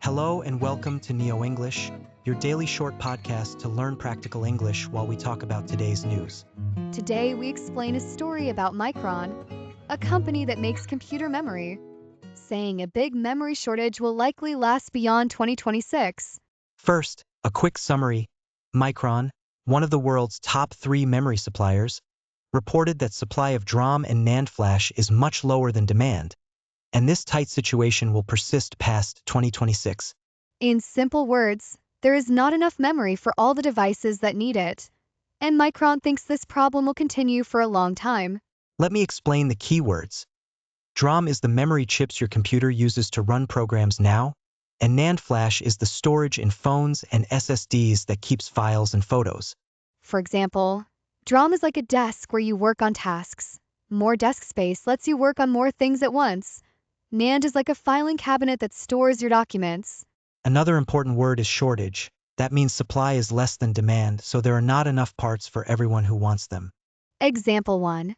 Hello and welcome to NeoEnglish, your daily short podcast to learn practical English while we talk about today's news. Today, we explain a story about Micron, a company that makes computer memory, saying a big memory shortage will likely last beyond 2026. First, a quick summary. Micron, one of the world's top 3 memory suppliers, reported that supply of DRAM and NAND flash is much lower than demand, and this tight situation will persist past 2026. In simple words, there is not enough memory for all the devices that need it, and Micron thinks this problem will continue for a long time. Let me explain the keywords. DRAM is the memory chips your computer uses to run programs now, and NAND flash is the storage in phones and SSDs that keeps files and photos. For example, DRAM is like a desk where you work on tasks. More desk space lets you work on more things at once. NAND is like a filing cabinet that stores your documents. Another important word is shortage. That means supply is less than demand, so there are not enough parts for everyone who wants them. Example 1.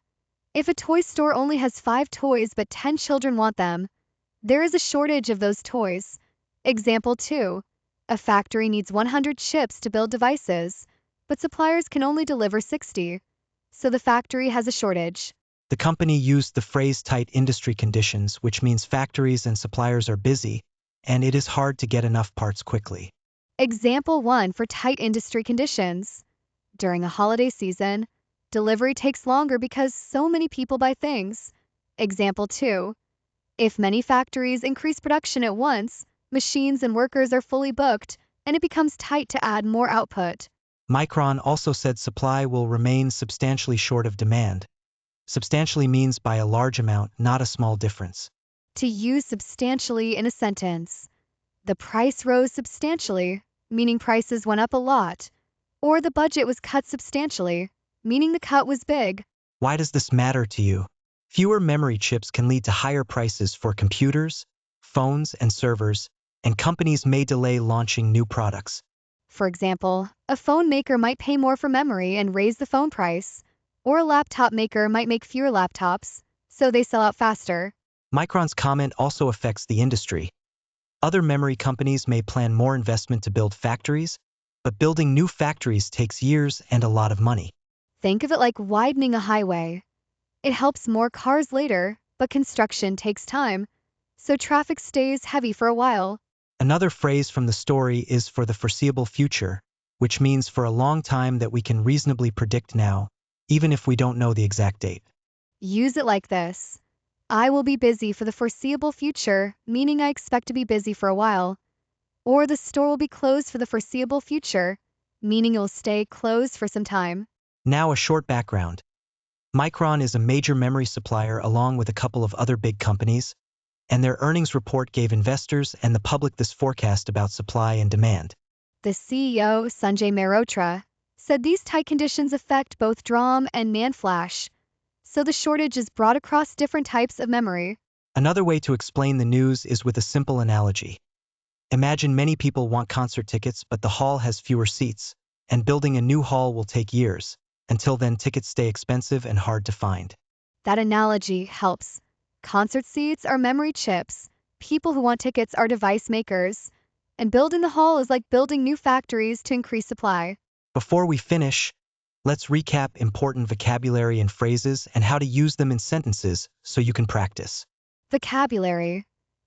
If a toy store only has 5 toys but 10 children want them, there is a shortage of those toys. Example 2. A factory needs 100 chips to build devices, but suppliers can only deliver 60, so the factory has a shortage. The company used the phrase tight industry conditions, which means factories and suppliers are busy, and it is hard to get enough parts quickly. Example 1 for tight industry conditions. During a holiday season, delivery takes longer because so many people buy things. Example 2. If many factories increase production at once, machines and workers are fully booked, and it becomes tight to add more output. Micron also said supply will remain substantially short of demand. Substantially means by a large amount, not a small difference. To use substantially in a sentence, the price rose substantially, meaning prices went up a lot, or the budget was cut substantially, meaning the cut was big. Why does this matter to you? Fewer memory chips can lead to higher prices for computers, phones, and servers, and companies may delay launching new products. For example, a phone maker might pay more for memory and raise the phone price, or a laptop maker might make fewer laptops, so they sell out faster. Micron's comment also affects the industry. Other memory companies may plan more investment to build factories, but building new factories takes years and a lot of money. Think of it like widening a highway. It helps more cars later, but construction takes time, so traffic stays heavy for a while. Another phrase from the story is for the foreseeable future, which means for a long time that we can reasonably predict now, even if we don't know the exact date. Use it like this. I will be busy for the foreseeable future, meaning I expect to be busy for a while. Or the store will be closed for the foreseeable future, meaning it will stay closed for some time. Now a short background. Micron is a major memory supplier along with a couple of other big companies, and their earnings report gave investors and the public this forecast about supply and demand. The CEO, Sanjay Mehrotra, said these tight conditions affect both DRAM and NAND flash, so the shortage is brought across different types of memory. Another way to explain the news is with a simple analogy. Imagine many people want concert tickets, but the hall has fewer seats, and building a new hall will take years. Until then, tickets stay expensive and hard to find. That analogy helps. Concert seats are memory chips, people who want tickets are device makers, and building the hall is like building new factories to increase supply. Before we finish, let's recap important vocabulary and phrases and how to use them in sentences so you can practice. Vocabulary.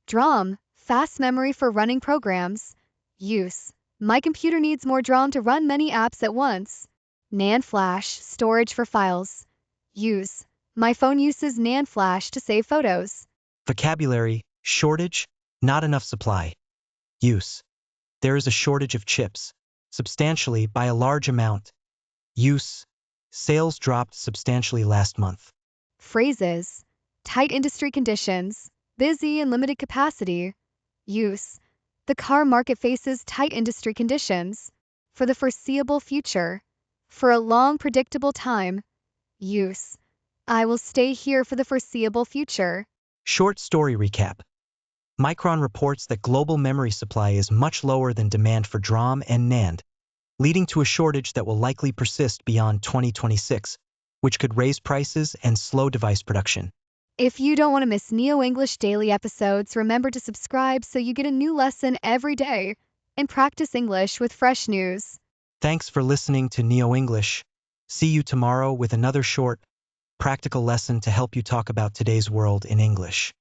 DRAM, fast memory for running programs. Use. My computer needs more DRAM to run many apps at once. NAND flash, storage for files. Use. My phone uses NAND flash to save photos. Vocabulary, shortage, not enough supply. Use. There is a shortage of chips, substantially by a large amount. Use. Sales dropped substantially last month. Phrases. Tight industry conditions, busy and limited capacity. Use. The car market faces tight industry conditions. For the foreseeable future. For a long predictable time. Use. I will stay here for the foreseeable future. Short story recap. Micron reports that global memory supply is much lower than demand for DRAM and NAND, leading to a shortage that will likely persist beyond 2026, which could raise prices and slow device production. If you don't want to miss Neo English daily episodes, remember to subscribe so you get a new lesson every day and practice English with fresh news. Thanks for listening to NeoEnglish. See you tomorrow with another short, practical lesson to help you talk about today's world in English.